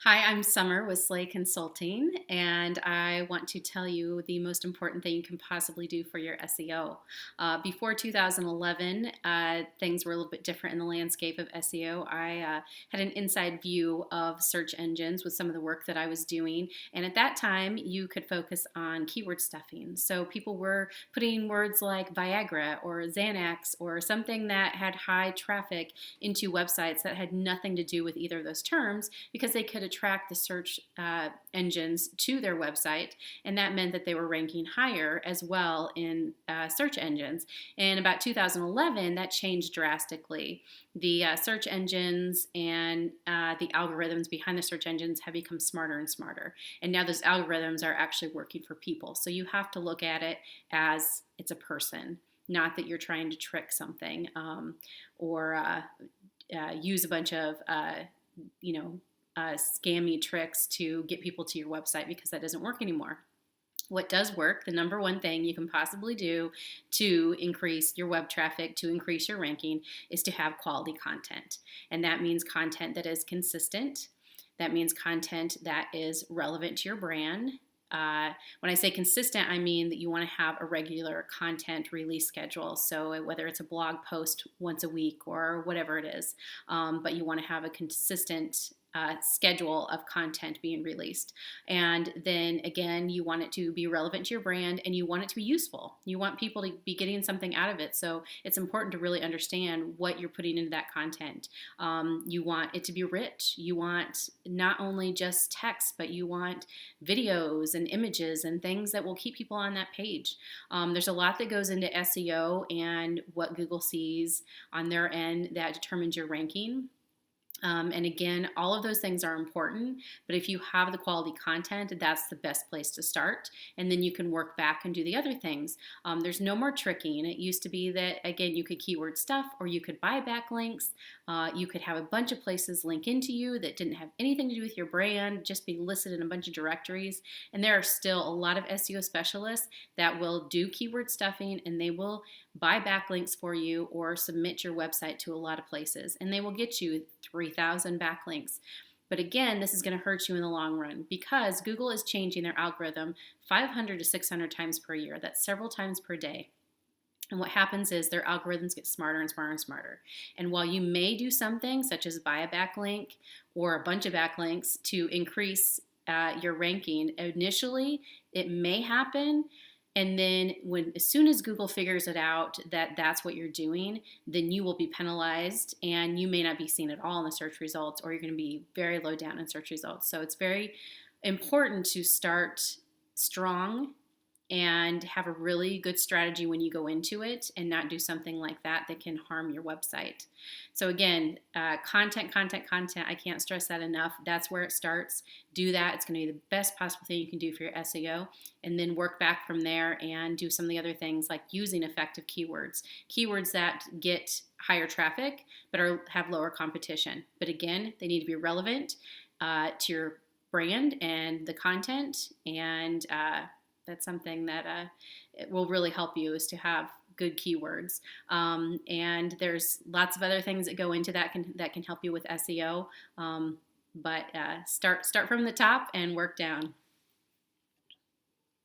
Hi, I'm Summer with Sleigh Consulting, and I want to tell you the most important thing you can possibly do for your SEO. Before 2011, things were a little bit different in the landscape of SEO. I had an inside view of search engines with some of the work that I was doing, and at that time, you could focus on keyword stuffing. So people were putting words like Viagra or Xanax or something that had high traffic into websites that had nothing to do with either of those terms because they could attract the search engines to their website, and that meant that they were ranking higher as well in search engines. In about 2011, that changed drastically. The search engines and the algorithms behind the search engines have become smarter and smarter, and now those algorithms are actually working for people. So you have to look at it as it's a person, not that you're trying to trick something or use a bunch of scammy tricks to get people to your website, because that doesn't work anymore. What does work, the number one thing you can possibly do to increase your web traffic, to increase your ranking, is to have quality content. And that means content that is consistent. That means content that is relevant to your brand. When I say consistent, I mean that you want to have a regular content release schedule. So whether it's a blog post once a week or whatever it is, but you want to have a consistent schedule of content being released. And then again, you want it to be relevant to your brand, and you want it to be useful. You want people to be getting something out of it. So it's important to really understand what you're putting into that content. You want it to be rich. You want not only just text, but you want videos and images and things that will keep people on that page. There's a lot that goes into SEO and what Google sees on their end that determines your ranking. And again, all of those things are important, but if you have the quality content, that's the best place to start. And then you can work back and do the other things. There's no more tricking. It used to be that, again, you could keyword stuff, or you could buy backlinks. You could have a bunch of places link into you that didn't have anything to do with your brand, just be listed in a bunch of directories. And there are still a lot of SEO specialists that will do keyword stuffing, and they will buy backlinks for you or submit your website to a lot of places, and they will get you 3,000 backlinks. But again, this is going to hurt you in the long run, because Google is changing their algorithm 500 to 600 times per year. That's several times per day. And what happens is their algorithms get smarter and smarter and smarter. And while you may do something such as buy a backlink or a bunch of backlinks to increase your ranking, initially it may happen. And then as soon as Google figures it out that that's what you're doing, then you will be penalized, and you may not be seen at all in the search results, or you're going to be very low down in search results. So it's very important to start strong and have a really good strategy when you go into it, and not do something like that that can harm your website. So again, content. I can't stress that enough. That's where it starts. Do that. It's going to be the best possible thing you can do for your SEO, and then work back from there and do some of the other things like using effective keywords. Keywords that get higher traffic but have lower competition. But again, they need to be relevant to your brand and the content, and that's something that it will really help you, is to have good keywords. And there's lots of other things that go into that can help you with SEO. But start from the top and work down.